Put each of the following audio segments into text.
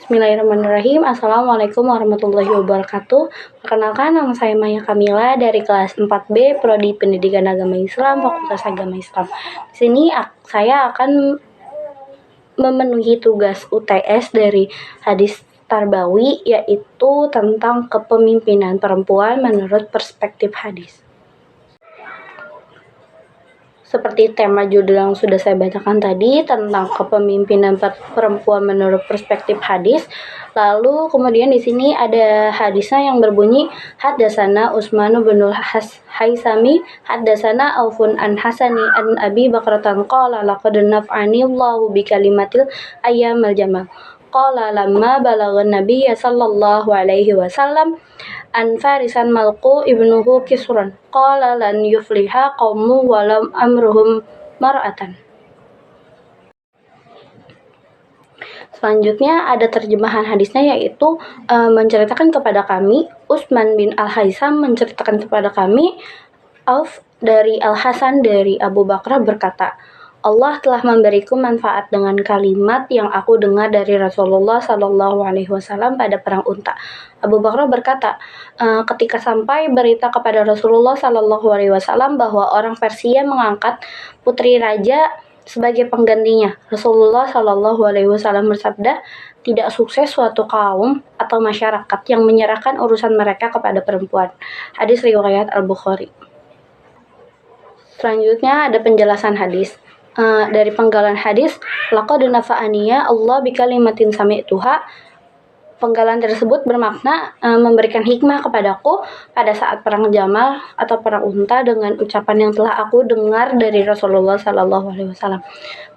Bismillahirrahmanirrahim. Assalamualaikum warahmatullahi wabarakatuh. Perkenalkan, nama saya Maya Kamila dari kelas 4B Prodi Pendidikan Agama Islam, Fakultas Agama Islam. Di sini saya akan memenuhi tugas UTS dari hadis Tarbawi, yaitu tentang kepemimpinan perempuan menurut perspektif hadis. Seperti tema judul yang sudah saya bacakan tadi tentang kepemimpinan perempuan menurut perspektif hadis. Lalu kemudian di sini ada hadisnya yang berbunyi Haddatsana Utsman bin Haisami haddatsana Aufun an Hasani an Abi Bakratan qala laqad naf'ani Allahu bi kalimatil ayyamal jamal. Qala lamma balaghan nabiyya sallallahu alaihi wasallam an Farisan Malku ibnuhu Kisran qala lan yufliha qaumu walam amruhum mar'atan. Selanjutnya ada terjemahan hadisnya, yaitu menceritakan kepada kami, Utsman bin Al-Haisam menceritakan kepada kami, Auf dari Al-Hasan dari Abu Bakar berkata, Allah telah memberiku manfaat dengan kalimat yang aku dengar dari Rasulullah Shallallahu Alaihi Wasallam pada perang Unta. Abu Bakar berkata, ketika sampai berita kepada Rasulullah Shallallahu Alaihi Wasallam bahwa orang Persia mengangkat putri raja sebagai penggantinya, Rasulullah Shallallahu Alaihi Wasallam bersabda, tidak sukses suatu kaum atau masyarakat yang menyerahkan urusan mereka kepada perempuan. Hadis riwayat Al-Bukhari. Selanjutnya ada penjelasan hadis. Dari penggalan hadis, laqad nafa'aniya Allah bi kalimatin sami'tuha. Penggalan tersebut bermakna memberikan hikmah kepadaku pada saat perang Jamal atau perang Unta dengan ucapan yang telah aku dengar dari Rasulullah Sallallahu Alaihi Wasallam.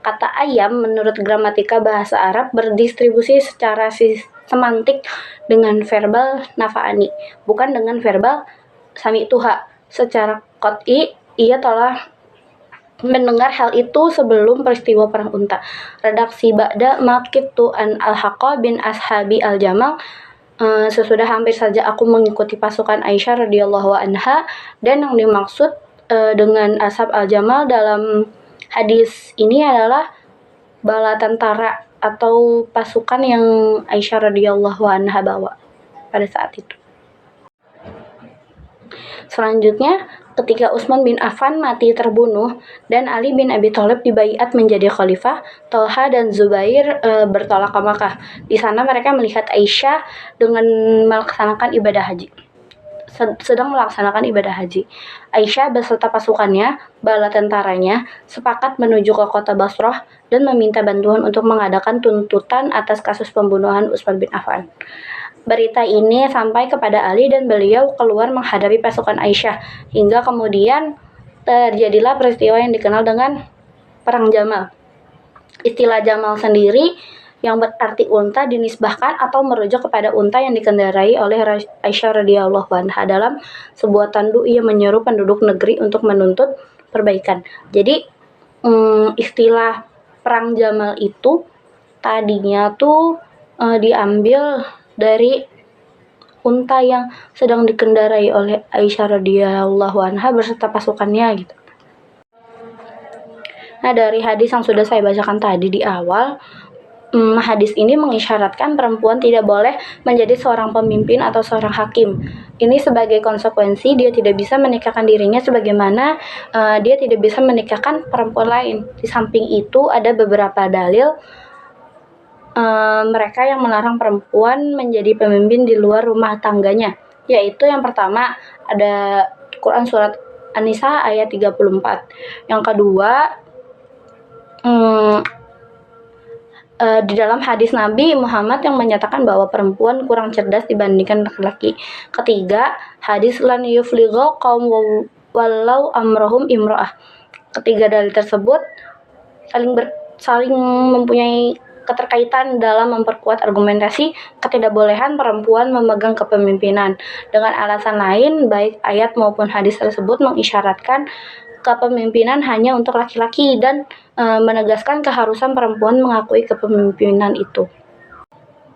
Kata ayam menurut gramatika bahasa Arab berdistribusi secara semantik dengan verbal nafa'ani, bukan dengan verbal sami'tuha. Secara qat'i ia telah mendengar hal itu sebelum peristiwa perang Unta. Redaksi Ba'da Makitu an Al-Haqqa bin Ashabi Al-Jamal. Sesudah hampir saja aku mengikuti pasukan Aisyah radhiyallahu anha, dan yang dimaksud dengan Ashab Al-Jamal dalam hadis ini adalah bala tentara atau pasukan yang Aisyah radhiyallahu anha bawa pada saat itu. Selanjutnya, ketika Utsman bin Affan mati terbunuh dan Ali bin Abi Thalib dibaiat menjadi khalifah, Thalha dan Zubair bertolak ke Makkah. Di sana mereka melihat Aisyah dengan melaksanakan ibadah haji. Sedang melaksanakan ibadah haji. Aisyah beserta pasukannya, bala tentaranya, sepakat menuju ke kota Basrah dan meminta bantuan untuk mengadakan tuntutan atas kasus pembunuhan Utsman bin Affan. Berita ini sampai kepada Ali dan beliau keluar menghadapi pasukan Aisyah, hingga kemudian terjadilah peristiwa yang dikenal dengan Perang Jamal. Istilah Jamal sendiri yang berarti unta dinisbahkan atau merujuk kepada unta yang dikendarai oleh Aisyah radhiyallahu anha dalam sebuah tanduk yang menyeru penduduk negeri untuk menuntut perbaikan. Jadi istilah Perang Jamal itu tadinya tuh diambil dari unta yang sedang dikendarai oleh Aisyah radhiyallahu anha beserta pasukannya gitu. Nah, dari hadis yang sudah saya bacakan tadi di awal, hadis ini mengisyaratkan perempuan tidak boleh menjadi seorang pemimpin atau seorang hakim. Ini sebagai konsekuensi dia tidak bisa menikahkan dirinya sebagaimana dia tidak bisa menikahkan perempuan lain. Di samping itu ada beberapa dalil mereka yang melarang perempuan menjadi pemimpin di luar rumah tangganya, yaitu yang pertama ada Quran surat An-Nisa ayat 34. Yang kedua di dalam hadis Nabi Muhammad yang menyatakan bahwa perempuan kurang cerdas dibandingkan laki-laki. Ketiga, hadis lan yufligha qaum walau amrohum imro'ah. Ketiga dalil tersebut saling mempunyai keterkaitan dalam memperkuat argumentasi ketidakbolehan perempuan memegang kepemimpinan. Dengan alasan lain, baik ayat maupun hadis tersebut mengisyaratkan kepemimpinan hanya untuk laki-laki dan menegaskan keharusan perempuan mengakui kepemimpinan itu.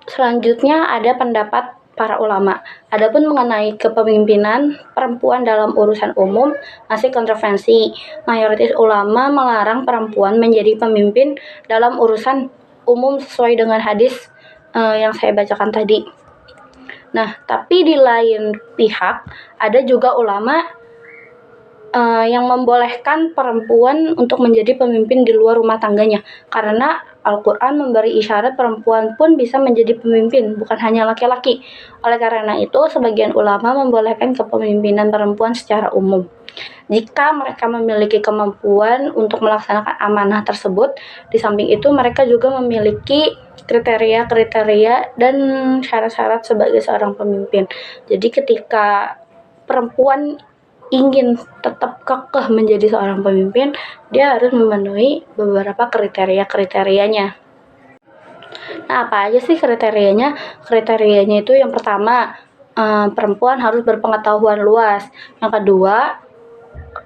Selanjutnya ada pendapat para ulama. Adapun mengenai kepemimpinan perempuan dalam urusan umum masih kontroversi. Mayoritas ulama melarang perempuan menjadi pemimpin dalam urusan umum sesuai dengan hadis yang saya bacakan tadi. Nah, tapi di lain pihak ada juga ulama yang membolehkan perempuan untuk menjadi pemimpin di luar rumah tangganya, karena Al-Quran memberi isyarat perempuan pun bisa menjadi pemimpin, bukan hanya laki-laki. Oleh karena itu, sebagian ulama membolehkan kepemimpinan perempuan secara umum jika mereka memiliki kemampuan untuk melaksanakan amanah tersebut. Di samping itu, mereka juga memiliki kriteria-kriteria dan syarat-syarat sebagai seorang pemimpin. Jadi ketika perempuan ingin tetap kekeh menjadi seorang pemimpin, dia harus memenuhi beberapa kriteria-kriterianya. Nah, apa aja sih kriterianya? Kriterianya itu yang pertama, perempuan harus berpengetahuan luas. Yang kedua,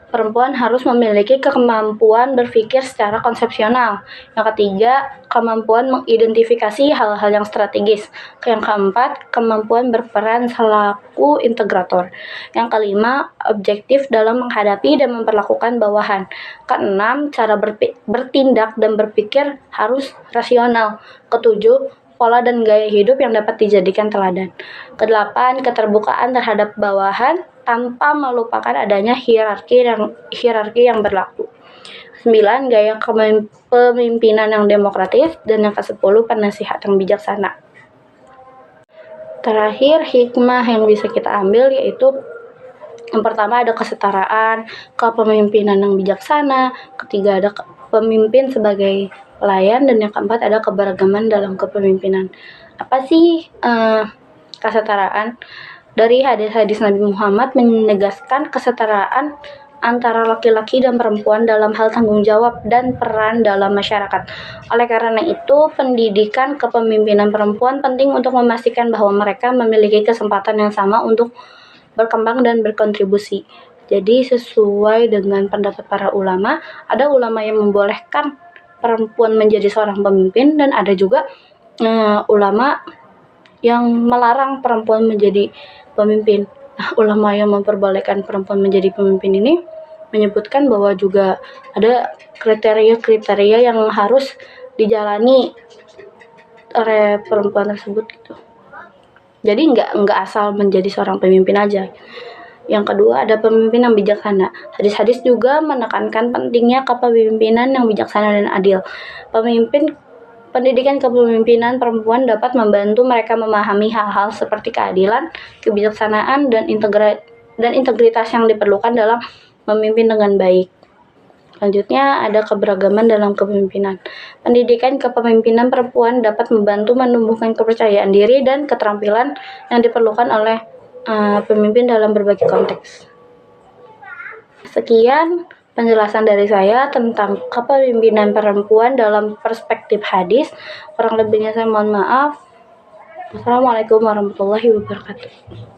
perempuan harus memiliki kemampuan berpikir secara konsepsional. Yang ketiga, kemampuan mengidentifikasi hal-hal yang strategis. Yang keempat, kemampuan berperan selaku integrator. Yang kelima, objektif dalam menghadapi dan memperlakukan bawahan. Keenam, cara bertindak dan berpikir harus rasional. Ketujuh, pola dan gaya hidup yang dapat dijadikan teladan. Kedelapan, keterbukaan terhadap bawahan tanpa melupakan adanya hierarki yang berlaku. 9. Gaya kepemimpinan yang demokratis. Dan yang ke-10, penasihat yang bijaksana. Terakhir, hikmah yang bisa kita ambil yaitu yang pertama ada kesetaraan, kepemimpinan yang bijaksana, ketiga ada pemimpin sebagai pelayan, dan yang keempat ada keberagaman dalam kepemimpinan. Apa sih kesetaraan? Dari hadis-hadis Nabi Muhammad menegaskan kesetaraan antara laki-laki dan perempuan dalam hal tanggung jawab dan peran dalam masyarakat. Oleh karena itu, pendidikan kepemimpinan perempuan penting untuk memastikan bahwa mereka memiliki kesempatan yang sama untuk berkembang dan berkontribusi. Jadi sesuai dengan pendapat para ulama, ada ulama yang membolehkan perempuan menjadi seorang pemimpin, dan ada juga ulama yang melarang perempuan menjadi pemimpin. Nah, ulama yang memperbolehkan perempuan menjadi pemimpin ini menyebutkan bahwa juga ada kriteria-kriteria yang harus dijalani oleh perempuan tersebut gitu. Jadi nggak asal menjadi seorang pemimpin aja. Yang kedua ada pemimpin yang bijaksana. Hadis-hadis juga menekankan pentingnya kepemimpinan yang bijaksana dan adil. Pendidikan kepemimpinan perempuan dapat membantu mereka memahami hal-hal seperti keadilan, kebijaksanaan, dan integritas yang diperlukan dalam memimpin dengan baik. Selanjutnya ada keberagaman dalam kepemimpinan. Pendidikan kepemimpinan perempuan dapat membantu menumbuhkan kepercayaan diri dan keterampilan yang diperlukan oleh pemimpin dalam berbagai konteks. Sekian penjelasan dari saya tentang kepemimpinan perempuan dalam perspektif hadis. Kurang lebihnya saya mohon maaf. Wassalamualaikum warahmatullahi wabarakatuh.